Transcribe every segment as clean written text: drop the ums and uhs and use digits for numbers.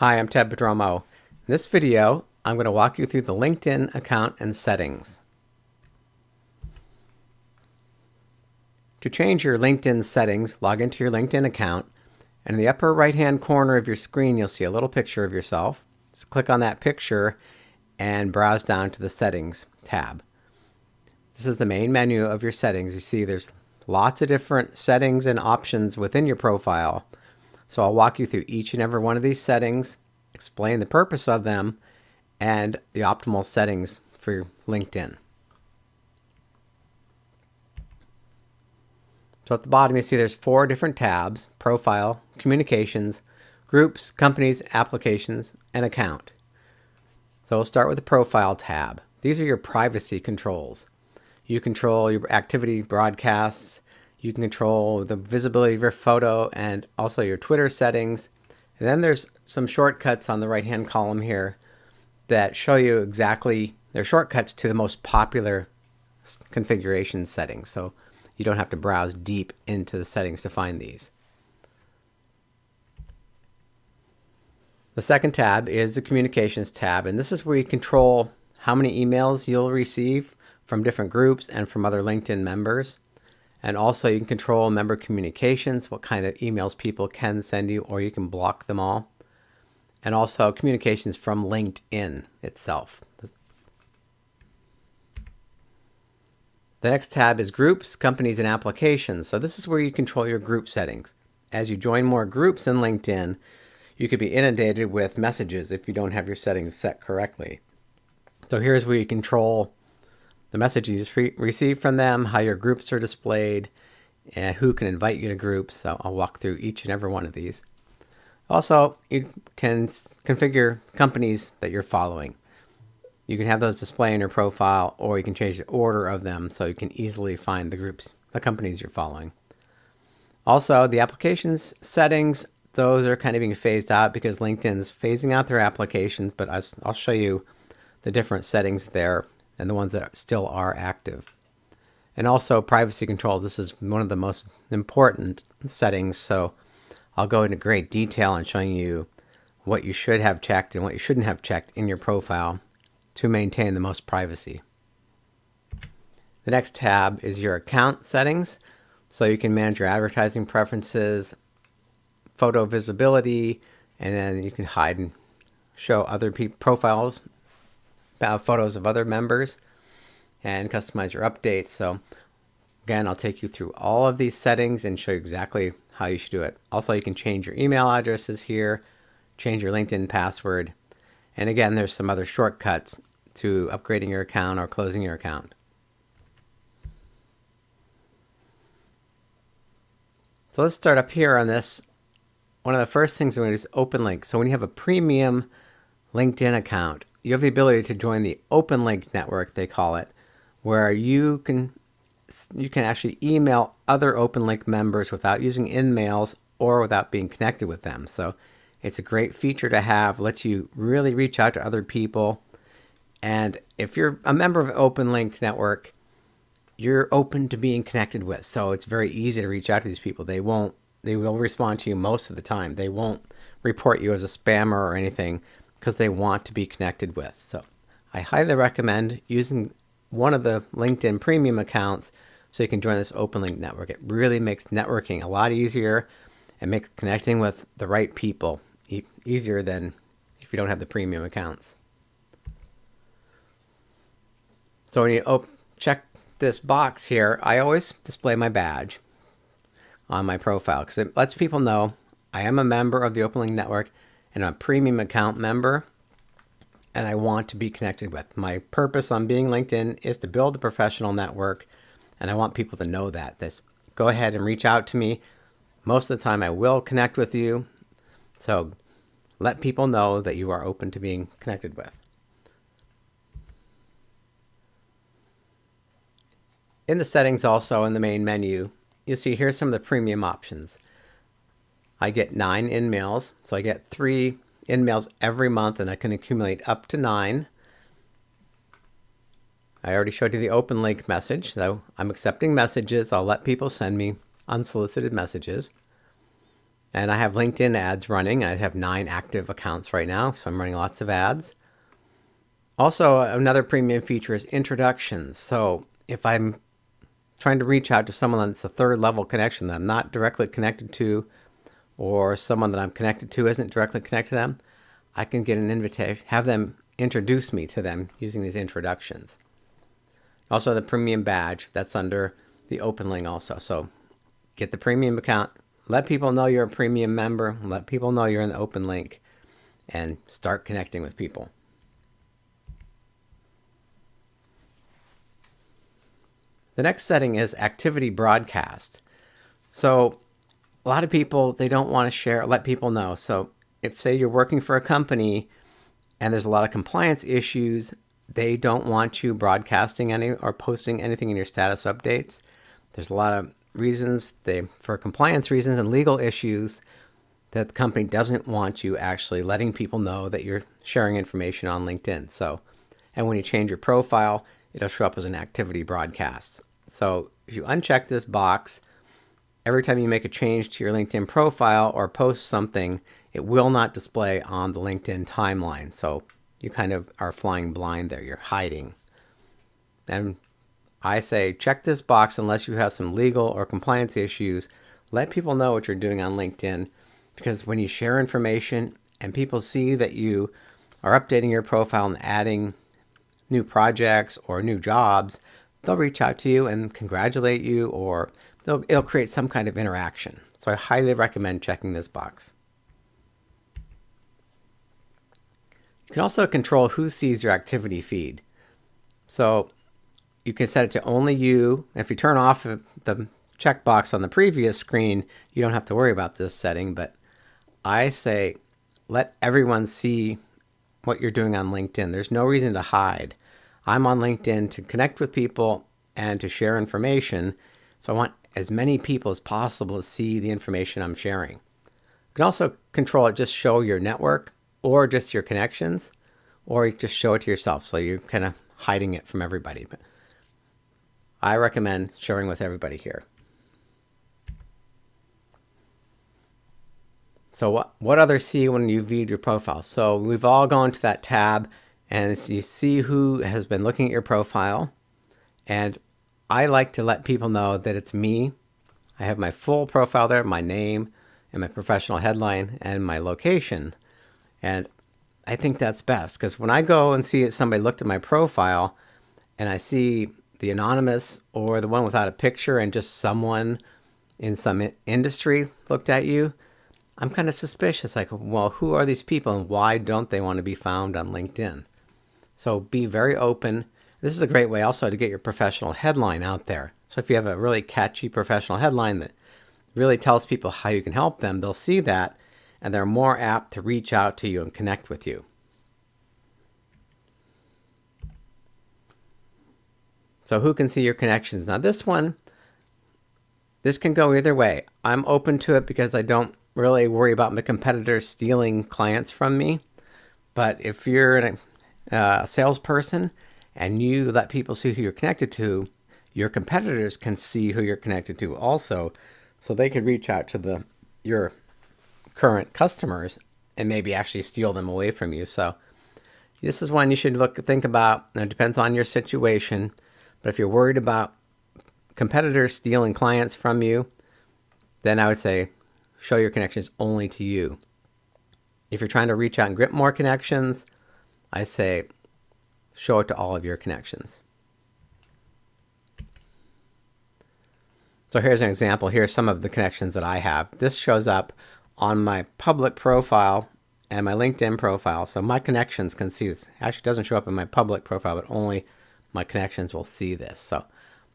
Hi, I'm Ted Pedromo. In this video, I'm going to walk you through the LinkedIn account and settings. To change your LinkedIn settings, log into your LinkedIn account, and in the upper right-hand corner of your screen, you'll see a little picture of yourself. Just click on that picture and browse down to the Settings tab. This is the main menu of your settings. You see there's lots of different settings and options within your profile. So I'll walk you through each and every one of these settings, explain the purpose of them, and the optimal settings for LinkedIn. So at the bottom you see there's 4 different tabs: Profile, Communications, Groups, Companies, Applications, and Account. So we'll start with the Profile tab. These are your privacy controls. You control your activity broadcasts. You can control the visibility of your photo and also your Twitter settings. And then there's some shortcuts on the right-hand column here that show you exactly, they're shortcuts to the most popular configuration settings. So you don't have to browse deep into the settings to find these. The second tab is the Communications tab, and this is where you control how many emails you'll receive from different groups and from other LinkedIn members. And also you can control member communications, what kind of emails people can send you, or you can block them all. And also communications from LinkedIn itself. The next tab is Groups, Companies, and Applications. So this is where you control your group settings. As you join more groups in LinkedIn, you could be inundated with messages if you don't have your settings set correctly. So here's where you control the messages you receive from them, how your groups are displayed, and who can invite you to groups. So I'll walk through each and every one of these. Also, you can configure companies that you're following. You can have those display in your profile, or you can change the order of them so you can easily find the groups, the companies you're following. Also, the applications settings, those are kind of being phased out because LinkedIn's phasing out their applications, but I'll show you the different settings there and the ones that still are active. And also privacy controls. This is one of the most important settings, so I'll go into great detail on showing you what you should have checked and what you shouldn't have checked in your profile to maintain the most privacy. The next tab is your account settings, so you can manage your advertising preferences, photo visibility, and then you can hide and show other profiles, photos of other members, and customize your updates. So again, I'll take you through all of these settings and show you exactly how you should do it. Also, you can change your email addresses here, change your LinkedIn password, and again, there's some other shortcuts to upgrading your account or closing your account. So let's start up here on this. One of the first things we're going to do is open link. So when you have a premium LinkedIn account, you have the ability to join the open link network, they call it, where you can actually email other open link members without using InMails or without being connected with them. So it's a great feature to have, lets you really reach out to other people. And if you're a member of an open link network, you're open to being connected with. So it's very easy to reach out to these people. They will respond to you most of the time. They won't report you as a spammer or anything because they want to be connected with. So I highly recommend using one of the LinkedIn premium accounts so you can join this open link network. It really makes networking a lot easier and makes connecting with the right people easier than if you don't have the premium accounts. So when you check this box here, I always display my badge on my profile because it lets people know I am a member of the open link network and I'm a premium account member, and I want to be connected with. My purpose on being LinkedIn is to build a professional network, and I want people to know that. Go ahead and reach out to me. Most of the time I will connect with you, so let people know that you are open to being connected with. In the settings also, in the main menu, you'll see here's some of the premium options. I get 9 InMails, so I get 3 InMails every month, and I can accumulate up to 9. I already showed you the open link message, so I'm accepting messages. I'll let people send me unsolicited messages. And I have LinkedIn ads running. I have 9 active accounts right now, so I'm running lots of ads. Also, another premium feature is introductions. So if I'm trying to reach out to someone that's a third level connection that I'm not directly connected to, or someone that I'm connected to isn't directly connected to them, I can get an invitation, have them introduce me to them using these introductions. Also, the premium badge, that's under the open link also. So get the premium account, let people know you're a premium member, let people know you're in the open link, and start connecting with people. The next setting is activity broadcast. So a lot of people, they don't want to share, let people know. So if, say, you're working for a company and there's a lot of compliance issues, they don't want you broadcasting any or posting anything in your status updates. There's a lot of reasons, for compliance reasons and legal issues, that the company doesn't want you actually letting people know that you're sharing information on LinkedIn. So, and when you change your profile, it'll show up as an activity broadcast. So if you uncheck this box, every time you make a change to your LinkedIn profile or post something, it will not display on the LinkedIn timeline. So you kind of are flying blind there. You're hiding. And I say check this box unless you have some legal or compliance issues. Let people know what you're doing on LinkedIn, because when you share information and people see that you are updating your profile and adding new projects or new jobs, they'll reach out to you and congratulate you, or it'll create some kind of interaction. So I highly recommend checking this box. You can also control who sees your activity feed. So you can set it to only you. If you turn off the checkbox on the previous screen, you don't have to worry about this setting, but I say let everyone see what you're doing on LinkedIn. There's no reason to hide. I'm on LinkedIn to connect with people and to share information, so I want as many people as possible to see the information I'm sharing. You can also control it, just show your network or just your connections, or you just show it to yourself, so you're kind of hiding it from everybody. But I recommend sharing with everybody here. So what others see when you viewed your profile? So we've all gone to that tab and you see who has been looking at your profile. And I like to let people know that it's me. I have my full profile there, my name and my professional headline and my location. And I think that's best, because when I go and see somebody looked at my profile and I see the anonymous or the one without a picture and just someone in some industry looked at you, I'm kind of suspicious, like, well, who are these people and why don't they want to be found on LinkedIn? So be very open. This is a great way also to get your professional headline out there. So if you have a really catchy professional headline that really tells people how you can help them, they'll see that and they're more apt to reach out to you and connect with you. So who can see your connections? Now this can go either way. I'm open to it because I don't really worry about my competitors stealing clients from me. But if you're a salesperson and you let people see who you're connected to, your competitors can see who you're connected to also, so they could reach out to your current customers and maybe actually steal them away from you. So this is one you should think about. It depends on your situation, but if you're worried about competitors stealing clients from you, then I would say show your connections only to you. If you're trying to reach out and get more connections, I say show it to all of your connections. So here's an example. Here's some of the connections that I have. This shows up on my public profile and my LinkedIn profile. So my connections can see this. It actually doesn't show up in my public profile, but only my connections will see this. So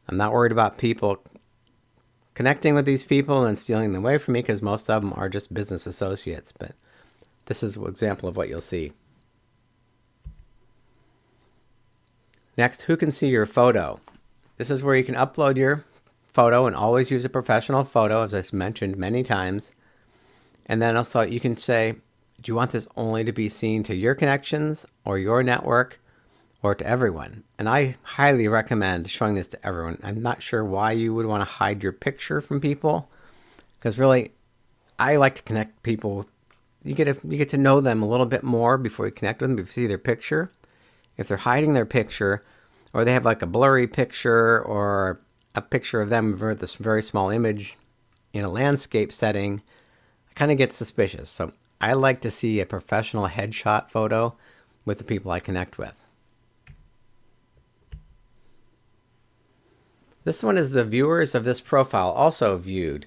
I'm not worried about people connecting with these people and stealing them away from me, because most of them are just business associates. But this is an example of what you'll see. Next, who can see your photo? This is where you can upload your photo, and always use a professional photo, as I've mentioned many times. And then also you can say, do you want this only to be seen to your connections or your network, or to everyone? And I highly recommend showing this to everyone. I'm not sure why you would want to hide your picture from people, because really I like to connect people. You get to know them a little bit more before you connect with them. If you see their picture, if they're hiding their picture, or they have like a blurry picture or a picture of them with this very small image in a landscape setting, I kind of get suspicious. So I like to see a professional headshot photo with the people I connect with. This one is the viewers of this profile also viewed.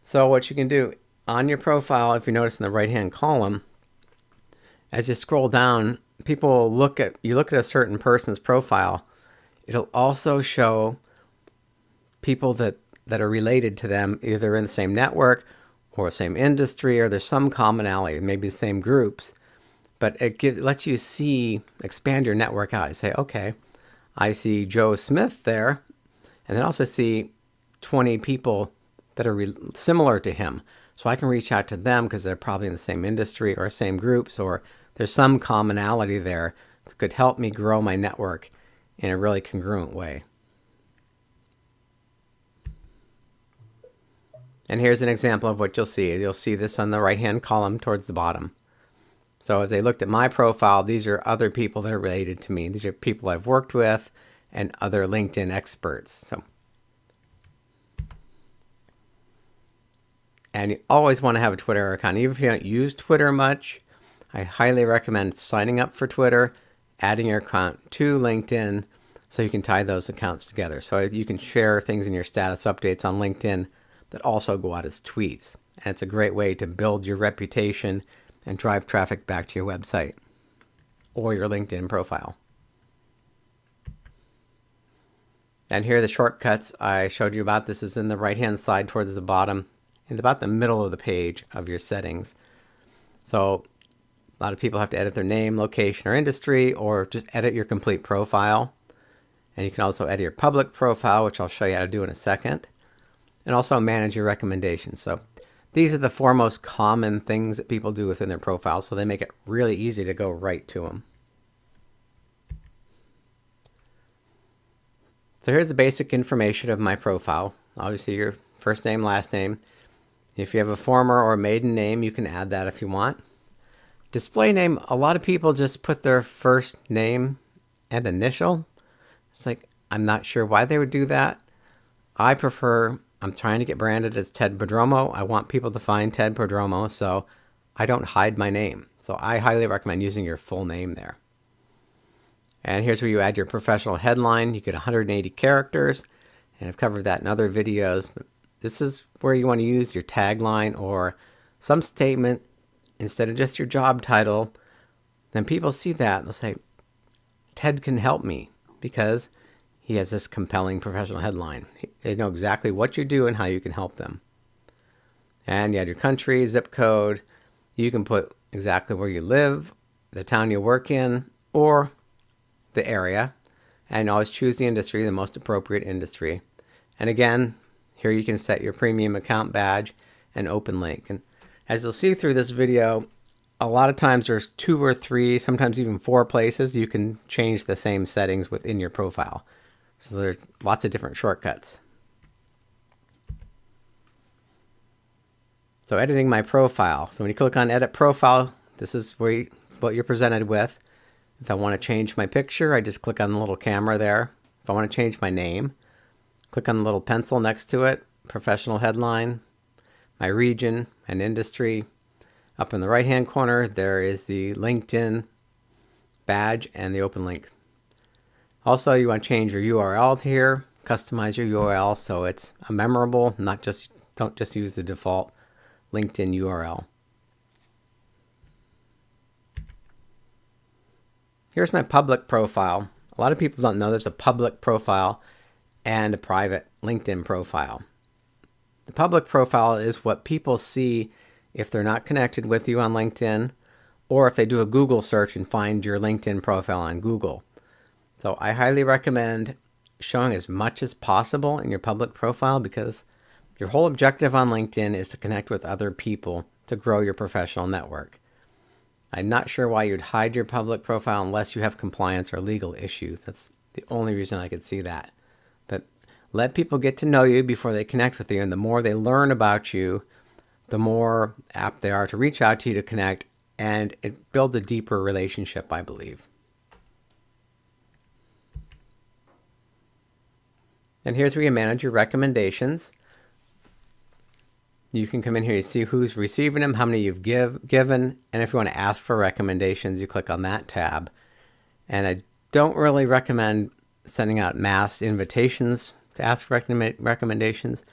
So what you can do on your profile, if you notice in the right-hand column, as you scroll down, people look at a certain person's profile. It'll also show people that are related to them, either in the same network or same industry, or there's some commonality, maybe the same groups. But it lets you expand your network out. You say, okay, I see Joe Smith there, and then also see 20 people that are similar to him. So I can reach out to them because they're probably in the same industry or same groups, or there's some commonality there that could help me grow my network in a really congruent way. And here's an example of what you'll see. You'll see this on the right-hand column towards the bottom. So as I looked at my profile, these are other people that are related to me. These are people I've worked with and other LinkedIn experts. And you always want to have a Twitter account. Even if you don't use Twitter much, I highly recommend signing up for Twitter, adding your account to LinkedIn so you can tie those accounts together. So you can share things in your status updates on LinkedIn that also go out as tweets. And it's a great way to build your reputation and drive traffic back to your website or your LinkedIn profile. And here are the shortcuts I showed you about. This is in the right-hand side towards the bottom, in about the middle of the page of your settings. So a lot of people have to edit their name, location, or industry, or just edit your complete profile. And you can also edit your public profile, which I'll show you how to do in a second. And also manage your recommendations. So these are the four most common things that people do within their profile, so they make it really easy to go right to them. So here's the basic information of my profile. Obviously your first name, last name. If you have a former or maiden name, you can add that if you want. Display name, a lot of people just put their first name and initial. It's like, I'm not sure why they would do that. I'm trying to get branded as Ted Prodromo. I want people to find Ted Prodromo, so I don't hide my name. So I highly recommend using your full name there. And here's where you add your professional headline. You get 180 characters, and I've covered that in other videos. But this is where you want to use your tagline or some statement instead of just your job title. Then people see that and they'll say, Ted can help me because he has this compelling professional headline. They know exactly what you do and how you can help them. And you add your country, zip code. You can put exactly where you live, the town you work in, or the area. And always choose the industry, the most appropriate industry. And again, here you can set your premium account badge and open link. And as you'll see through this video, a lot of times there's 2 or 3, sometimes even 4 places you can change the same settings within your profile. So there's lots of different shortcuts. So editing my profile. So when you click on Edit Profile, this is what you're presented with. If I want to change my picture, I just click on the little camera there. If I want to change my name, click on the little pencil next to it, professional headline, my region and industry. Up in the right-hand corner, there is the LinkedIn badge and the open link. Also, you want to change your URL here, customize your URL so it's memorable, don't just use the default LinkedIn URL. Here's my public profile. A lot of people don't know there's a public profile and a private LinkedIn profile. The public profile is what people see if they're not connected with you on LinkedIn, or if they do a Google search and find your LinkedIn profile on Google. So I highly recommend showing as much as possible in your public profile because your whole objective on LinkedIn is to connect with other people to grow your professional network. I'm not sure why you'd hide your public profile unless you have compliance or legal issues. That's the only reason I could see that. But let people get to know you before they connect with you, and the more they learn about you, the more apt they are to reach out to you to connect, and it builds a deeper relationship, I believe. And here's where you manage your recommendations. You can come in here, you see who's receiving them, how many you've given, and if you want to ask for recommendations, you click on that tab. And I don't really recommend sending out mass invitations to ask for recommendations.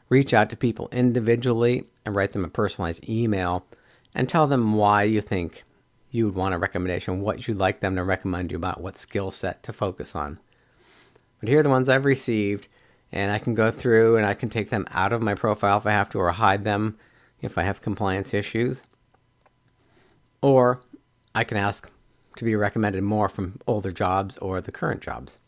Reach out to people individually and write them a personalized email and tell them why you think you would want a recommendation, what you'd like them to recommend you about, what skill set to focus on. But here are the ones I've received, and I can go through and I can take them out of my profile if I have to, or hide them if I have compliance issues. Or I can ask to be recommended more from older jobs or the current jobs.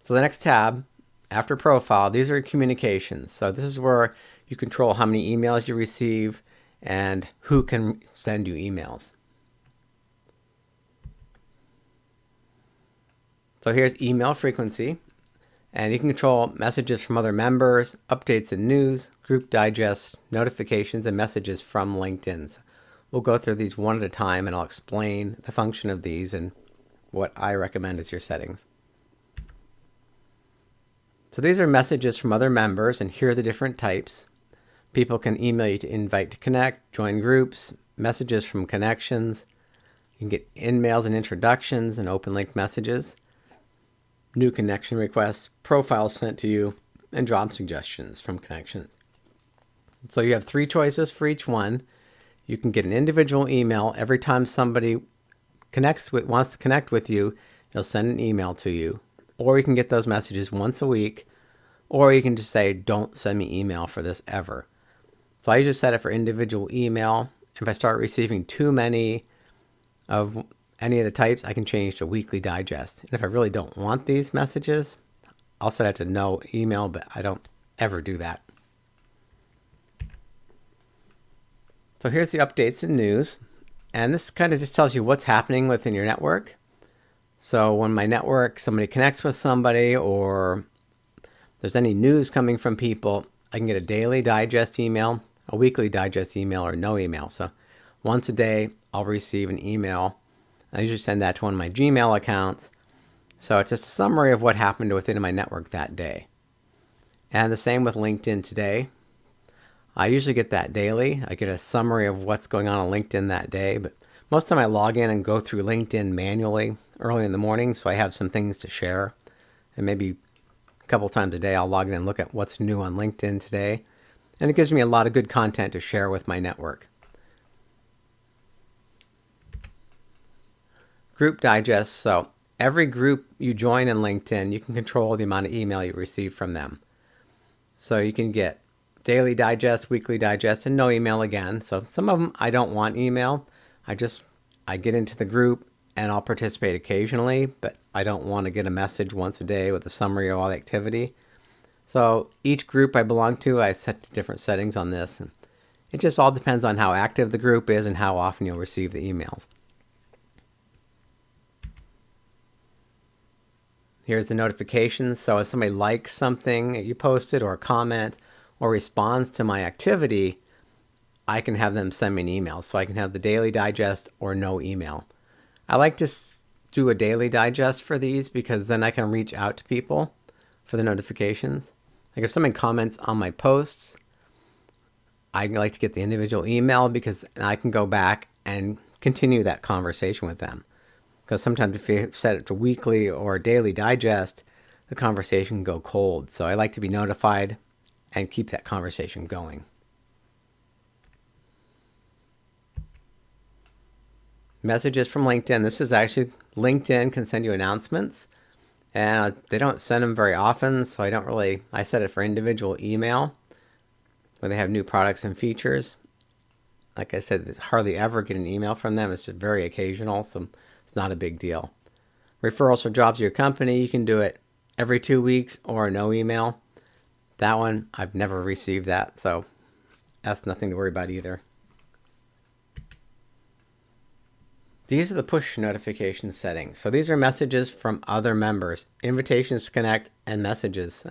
So the next tab, after profile, these are communications. So this is where you control how many emails you receive and who can send you emails. So here's email frequency, and you can control messages from other members, updates and news, group digests, notifications, and messages from LinkedIn. So we'll go through these one at a time, and I'll explain the function of these and what I recommend as your settings. So these are messages from other members, and here are the different types. People can email you to invite to connect, join groups, messages from connections. You can get in-mails and introductions and open link messages, new connection requests, profiles sent to you, and job suggestions from connections. So you have 3 choices for each one. You can get an individual email every time somebody wants to connect with you. They'll send an email to you. Or you can get those messages once a week, or you can just say, don't send me email for this ever. So I usually set it for individual email. If I start receiving too many of any of the types, I can change to weekly digest. And if I really don't want these messages, I'll set it to no email, but I don't ever do that. So here's the updates and news. And this kind of just tells you what's happening within your network. So when my network, somebody connects with somebody, or there's any news coming from people, I can get a daily digest email, a weekly digest email, or no email. So once a day, I'll receive an email. I usually send that to one of my Gmail accounts. So it's just a summary of what happened within my network that day. And the same with LinkedIn today. I usually get that daily. I get a summary of what's going on LinkedIn that day, but most of the time I log in and go through LinkedIn manually early in the morning, so I have some things to share. And maybe a couple times a day I'll log in and look at what's new on LinkedIn today. And it gives me a lot of good content to share with my network. Group digest. So every group you join in LinkedIn, you can control the amount of email you receive from them. So you can get daily digest, weekly digest, and no email again. So some of them I don't want email. I get into the group and I'll participate occasionally, but I don't want to get a message once a day with a summary of all the activity. So each group I belong to, I set different settings on this. And it just all depends on how active the group is and how often you'll receive the emails. Here's the notifications. So if somebody likes something that you posted, or a comment, or responds to my activity, I can have them send me an email. So I can have the daily digest or no email. I like to do a daily digest for these because then I can reach out to people for the notifications. Like if someone comments on my posts, I like to get the individual email because I can go back and continue that conversation with them. Because sometimes if you set it to weekly or daily digest, the conversation can go cold. So I like to be notified and keep that conversation going. Messages from LinkedIn. This is actually, LinkedIn can send you announcements, and they don't send them very often, so I set it for individual email when they have new products and features. Like I said, there's hardly ever get an email from them. It's just very occasional, so it's not a big deal. Referrals for jobs to your company, you can do it every 2 weeks or no email. That one, I've never received that, so that's nothing to worry about either. These are the push notification settings. So these are messages from other members, invitations to connect, and messages.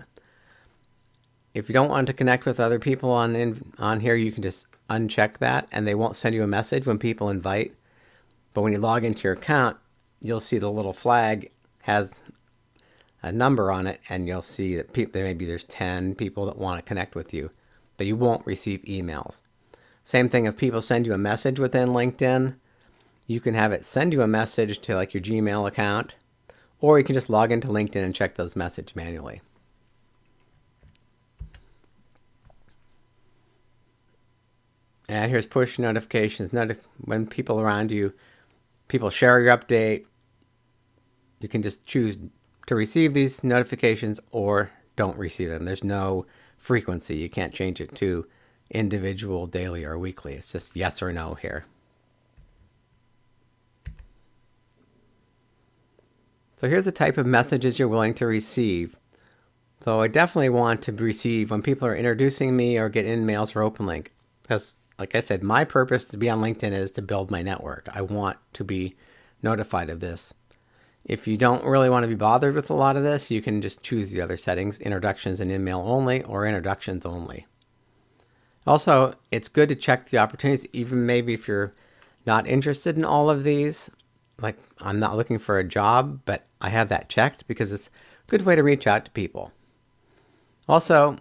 If you don't want to connect with other people on here, you can just uncheck that, and they won't send you a message when people invite. But when you log into your account, you'll see the little flag has a number on it, and you'll see that maybe there's 10 people that want to connect with you, but you won't receive emails. Same thing if people send you a message within LinkedIn, you can have it send you a message to like your Gmail account, or you can just log into LinkedIn and check those messages manually. And here's push notifications. When people around you, people share your update, you can just choose to receive these notifications or don't receive them. There's no frequency. You can't change it to individual, daily, or weekly. It's just yes or no here. So here's the type of messages you're willing to receive. So I definitely want to receive when people are introducing me or get emails for OpenLink. Because like I said, my purpose to be on LinkedIn is to build my network. I want to be notified of this. If you don't really want to be bothered with a lot of this, you can just choose the other settings, introductions and email only, or introductions only. Also, it's good to check the opportunities, even maybe if you're not interested in all of these. Like, I'm not looking for a job, but I have that checked because it's a good way to reach out to people. Also,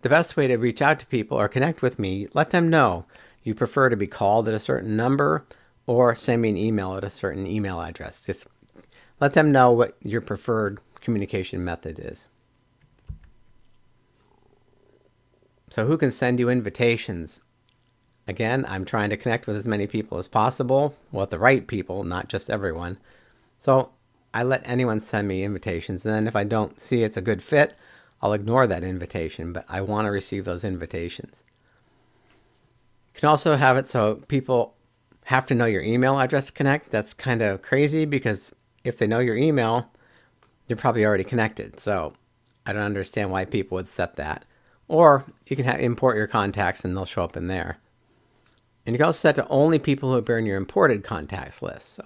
the best way to reach out to people or connect with me, let them know you prefer to be called at a certain number or send me an email at a certain email address. Just let them know what your preferred communication method is. So who can send you invitations? Again, I'm trying to connect with as many people as possible, with the right people, not just everyone. So I let anyone send me invitations, and then if I don't see it's a good fit, I'll ignore that invitation, but I want to receive those invitations. You can also have it so people have to know your email address to connect. That's kind of crazy because if they know your email, you're probably already connected. So I don't understand why people would set that. Or you can import your contacts and they'll show up in there. And you can also set to only people who appear in your imported contacts list. So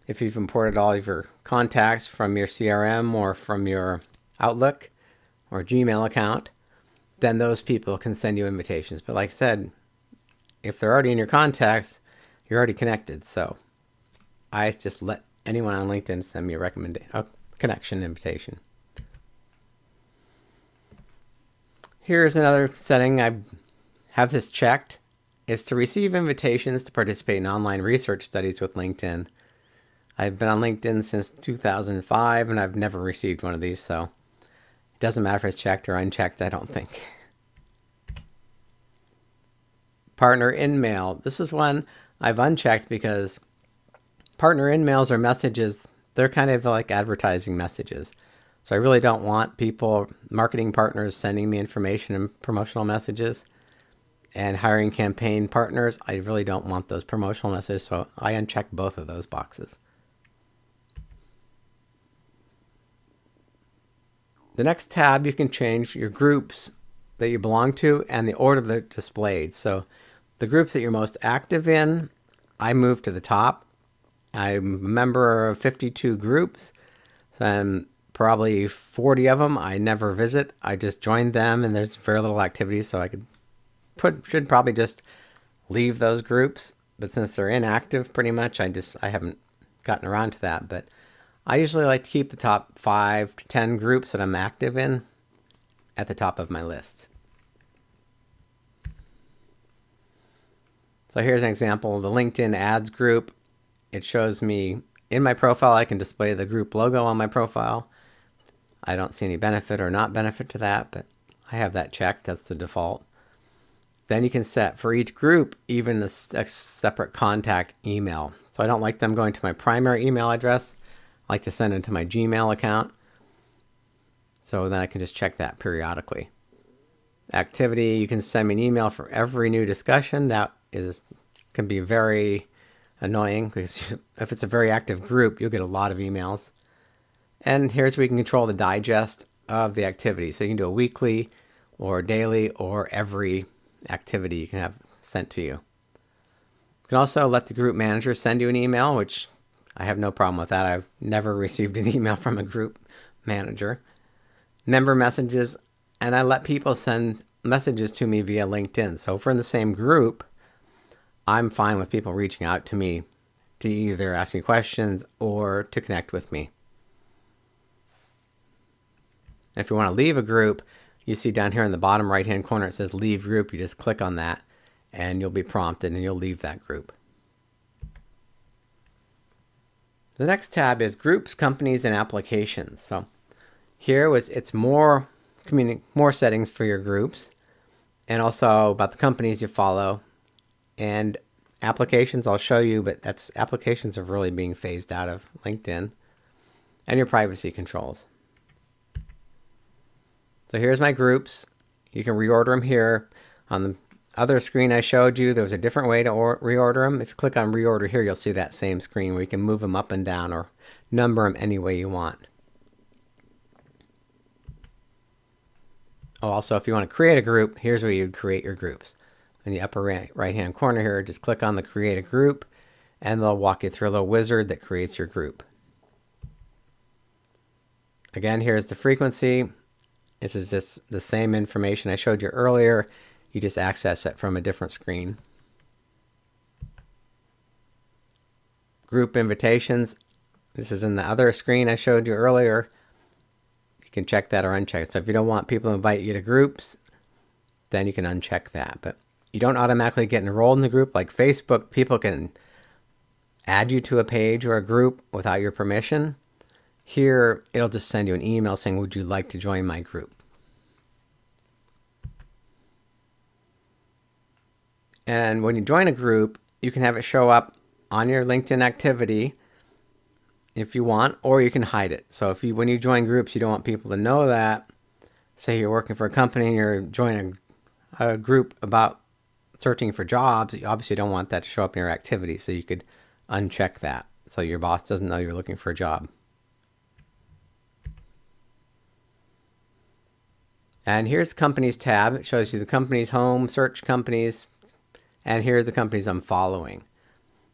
if you've imported all of your contacts from your CRM or from your Outlook or Gmail account, then those people can send you invitations. But like I said, if they're already in your contacts, you're already connected. So I just let anyone on LinkedIn send me a connection invitation. Here's another setting I have this checked, is to receive invitations to participate in online research studies with LinkedIn. I've been on LinkedIn since 2005 and I've never received one of these, so it doesn't matter if it's checked or unchecked, I don't think. Partner InMail. This is one I've unchecked because partner InMails are messages, they're kind of like advertising messages. So I really don't want people, marketing partners, sending me information and promotional messages. And hiring campaign partners, I really don't want those promotional messages, so I uncheck both of those boxes. The next tab, you can change your groups that you belong to and the order they're displayed. So the groups that you're most active in, I move to the top. I'm a member of 52 groups, so probably 40 of them I never visit. I just joined them and there's very little activity, so I should probably just leave those groups. But since they're inactive pretty much, I haven't gotten around to that. But I usually like to keep the top 5 to 10 groups that I'm active in at the top of my list. So here's an example of the LinkedIn ads group. It shows me in my profile, I can display the group logo on my profile. I don't see any benefit or not benefit to that, but I have that checked. That's the default. Then you can set for each group even a separate contact email. So I don't like them going to my primary email address. I like to send it to my Gmail account. So then I can just check that periodically. Activity, you can send me an email for every new discussion. That can be very annoying because if it's a very active group, you'll get a lot of emails. And here's where you can control the digest of the activity. So you can do a weekly or daily or every activity you can have sent to you. You can also let the group manager send you an email, which I have no problem with that. I've never received an email from a group manager. Member messages, and I let people send messages to me via LinkedIn. So if we're in the same group, I'm fine with people reaching out to me to either ask me questions or to connect with me. If you want to leave a group, you see down here in the bottom right hand corner it says leave group. You just click on that and you'll be prompted and you'll leave that group. The next tab is groups, companies, and applications. So here it's more settings for your groups, and also about the companies you follow, and applications I'll show you, but applications are really being phased out of LinkedIn, and your privacy controls. So here's my groups. You can reorder them here. On the other screen I showed you, there was a different way to reorder them. If you click on reorder here, you'll see that same screen where you can move them up and down or number them any way you want. Oh, also, if you want to create a group, here's where you'd create your groups. In the upper right hand corner here, just click on the create a group and they'll walk you through a little wizard that creates your group. Again, here's the frequency. This is just the same information I showed you earlier. You just access it from a different screen. Group invitations. This is in the other screen I showed you earlier. You can check that or uncheck it. So if you don't want people to invite you to groups, then you can uncheck that. But you don't automatically get enrolled in the group. Like Facebook, people can add you to a page or a group without your permission. Here, it'll just send you an email saying, would you like to join my group? And when you join a group, you can have it show up on your LinkedIn activity if you want, or you can hide it. So when you join groups, you don't want people to know that. Say you're working for a company and you're joining a group about searching for jobs, you obviously don't want that to show up in your activity. So you could uncheck that so your boss doesn't know you're looking for a job. And here's Companies tab. It shows you the company's home, search companies, and here are the companies I'm following.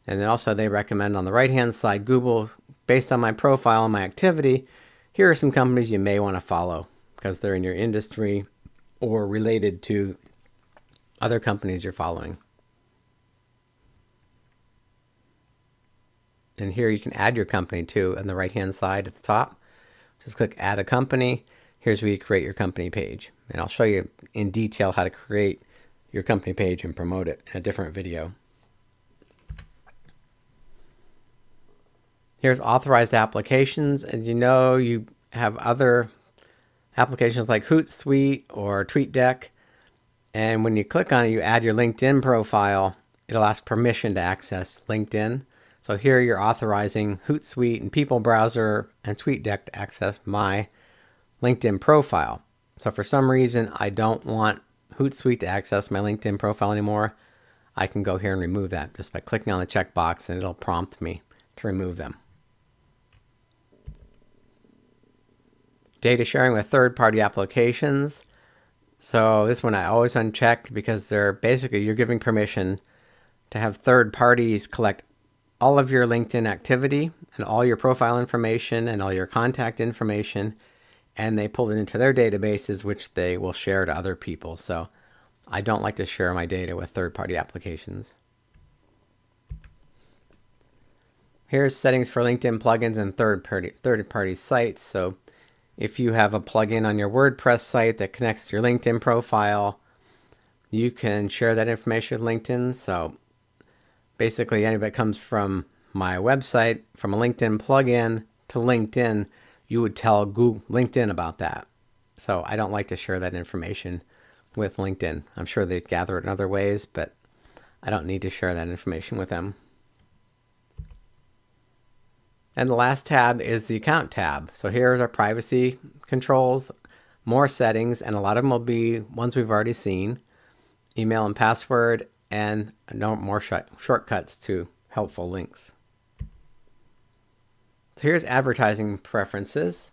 And then also they recommend on the right-hand side, Google, based on my profile and my activity, here are some companies you may want to follow because they're in your industry or related to other companies you're following. And here you can add your company too on the right-hand side at the top. Just click Add a Company. Here's where you create your company page. And I'll show you in detail how to create your company page and promote it in a different video. Here's Authorized Applications. As you know, you have other applications like Hootsuite or TweetDeck. And when you click on it, you add your LinkedIn profile. It'll ask permission to access LinkedIn. So here you're authorizing Hootsuite and People Browser and TweetDeck to access my LinkedIn profile. So for some reason, I don't want Hootsuite to access my LinkedIn profile anymore. I can go here and remove that just by clicking on the checkbox, and it'll prompt me to remove them. Data sharing with third-party applications. So this one I always uncheck because they're basically, you're giving permission to have third parties collect all of your LinkedIn activity and all your profile information and all your contact information, and they pull it into their databases, which they will share to other people. So I don't like to share my data with third-party applications. Here's settings for LinkedIn plugins and third-party sites. So if you have a plugin on your WordPress site that connects to your LinkedIn profile, you can share that information with LinkedIn. So basically, anybody that comes from my website, from a LinkedIn plugin to LinkedIn, you would tell Google, LinkedIn about that. So I don't like to share that information with LinkedIn. I'm sure they gather it in other ways, but I don't need to share that information with them. And the last tab is the Account tab. So here's our privacy controls, more settings, and a lot of them will be ones we've already seen. Email and password, and no more shortcuts to helpful links. So here's advertising preferences.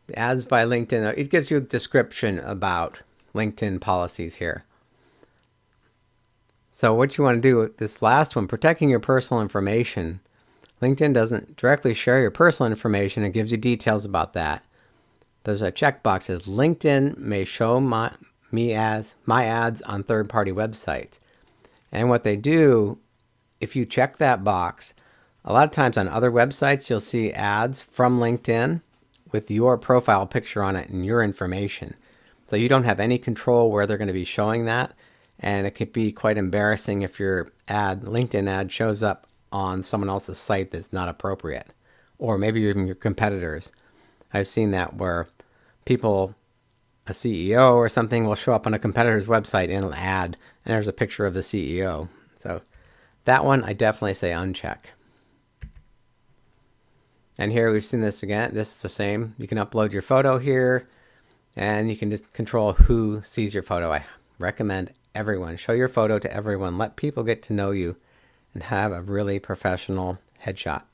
The ads by LinkedIn, it gives you a description about LinkedIn policies here. So what you want to do with this last one, protecting your personal information. LinkedIn doesn't directly share your personal information. It gives you details about that. There's a checkbox that says LinkedIn may show my ads on third-party websites. And what they do, if you check that box, a lot of times on other websites you'll see ads from LinkedIn with your profile picture on it and your information. So you don't have any control where they're going to be showing that, and it could be quite embarrassing if your LinkedIn ad shows up on someone else's site that's not appropriate, or maybe even your competitors. I've seen that where people, a CEO or something, will show up on a competitor's website in an ad, and there's a picture of the CEO. So that one I definitely say uncheck. And here we've seen this again. This is the same. You can upload your photo here, and you can just control who sees your photo. I recommend everyone show your photo to everyone. Let people get to know you and have a really professional headshot.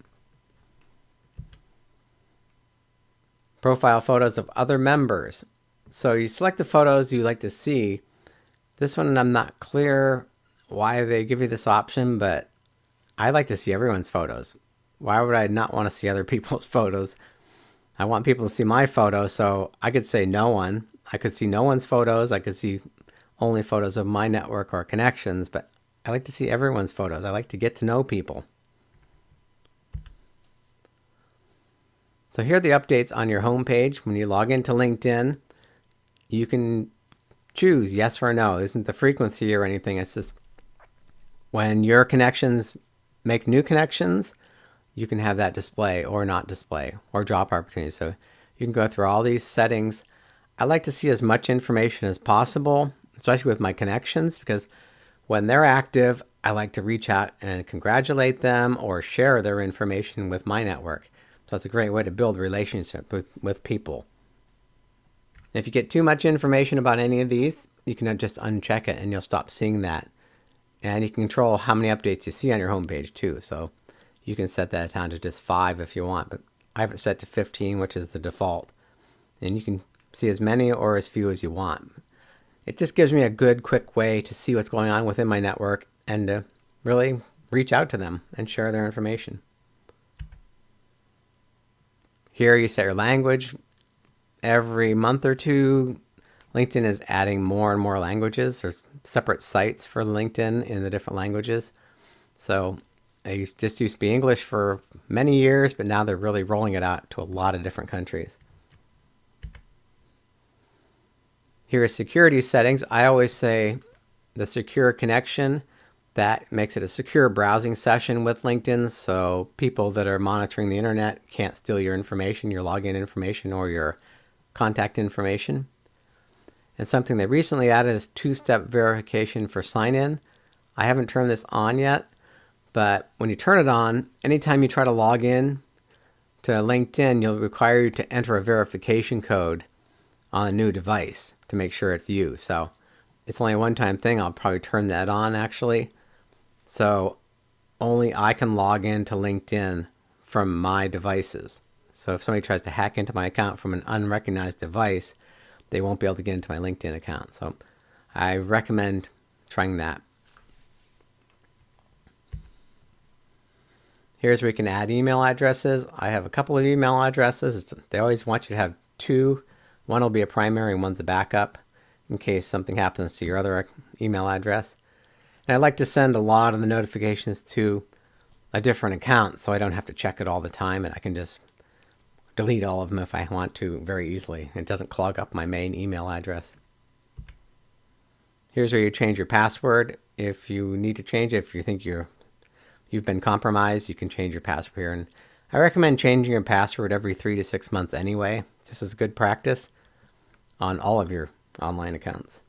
Profile photos of other members. So you select the photos you like to see. This one I'm not clear why they give you this option, but I like to see everyone's photos. Why would I not want to see other people's photos? I want people to see my photo, so I could say no one. I could see no one's photos. I could see only photos of my network or connections, but I like to see everyone's photos. I like to get to know people. So here are the updates on your home page. When you log into LinkedIn, you can choose yes or no. It isn't the frequency or anything. It's just when your connections make new connections, you can have that display or not display, or drop opportunities. So you can go through all these settings. I like to see as much information as possible, especially with my connections, because when they're active, I like to reach out and congratulate them or share their information with my network. So it's a great way to build a relationship with people. If you get too much information about any of these, you can just uncheck it and you'll stop seeing that. And you can control how many updates you see on your homepage too. So you can set that down to just 5 if you want, but I have it set to 15, which is the default. And you can see as many or as few as you want. It just gives me a good, quick way to see what's going on within my network and to really reach out to them and share their information. Here you set your language. Every month or two, LinkedIn is adding more and more languages. There's separate sites for LinkedIn in the different languages. So it just used to be English for many years, but now they're really rolling it out to a lot of different countries. Here are security settings. I always say the secure connection. That makes it a secure browsing session with LinkedIn, so people that are monitoring the internet can't steal your information, your login information, or your contact information. And something they recently added is two-step verification for sign-in. I haven't turned this on yet, but when you turn it on, anytime you try to log in to LinkedIn, you'll require you to enter a verification code on a new device to make sure it's you. So it's only a one-time thing. I'll probably turn that on actually. So only I can log into LinkedIn from my devices. So if somebody tries to hack into my account from an unrecognized device, they won't be able to get into my LinkedIn account. So I recommend trying that. Here's where you can add email addresses. I have a couple of email addresses. They always want you to have 2. One will be a primary and one's a backup in case something happens to your other email address. And I like to send a lot of the notifications to a different account so I don't have to check it all the time, and I can just delete all of them if I want to very easily. It doesn't clog up my main email address. Here's where you change your password. If you need to change it, if you think you've been compromised, you can change your password here. And I recommend changing your password every 3 to 6 months anyway. This is good practice on all of your online accounts.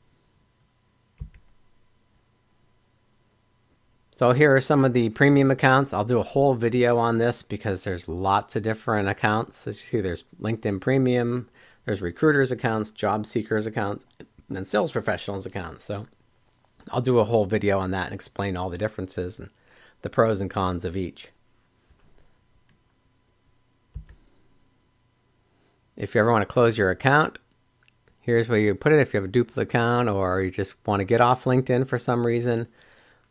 So here are some of the premium accounts. I'll do a whole video on this because there's lots of different accounts. As you see, there's LinkedIn Premium, there's recruiters accounts, job seekers accounts, and then sales professionals accounts. So I'll do a whole video on that and explain all the differences and the pros and cons of each. If you ever want to close your account, here's where you put it. If you have a duplicate account or you just want to get off LinkedIn for some reason,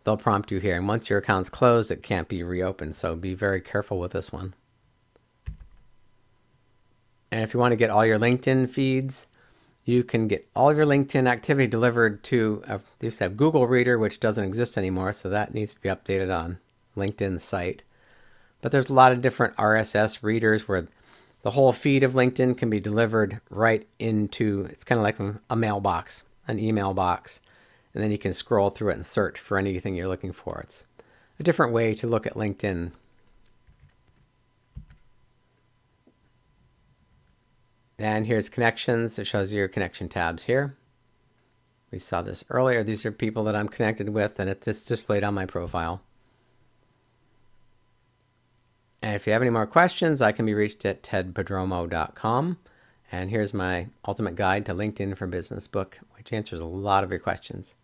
they'll prompt you here. And once your account's closed, it can't be reopened. So be very careful with this one. And if you want to get all your LinkedIn feeds, you can get all of your LinkedIn activity delivered to, they used to have Google Reader, which doesn't exist anymore, so that needs to be updated on LinkedIn's site. But there's a lot of different RSS readers where the whole feed of LinkedIn can be delivered right into, it's kind of like a mailbox, an email box. And then you can scroll through it and search for anything you're looking for. It's a different way to look at LinkedIn. And here's connections. It shows you your connection tabs here. We saw this earlier. These are people that I'm connected with, and it's just displayed on my profile. And if you have any more questions, I can be reached at tedprodromo.com. And here's my ultimate guide to LinkedIn for Business book, which answers a lot of your questions.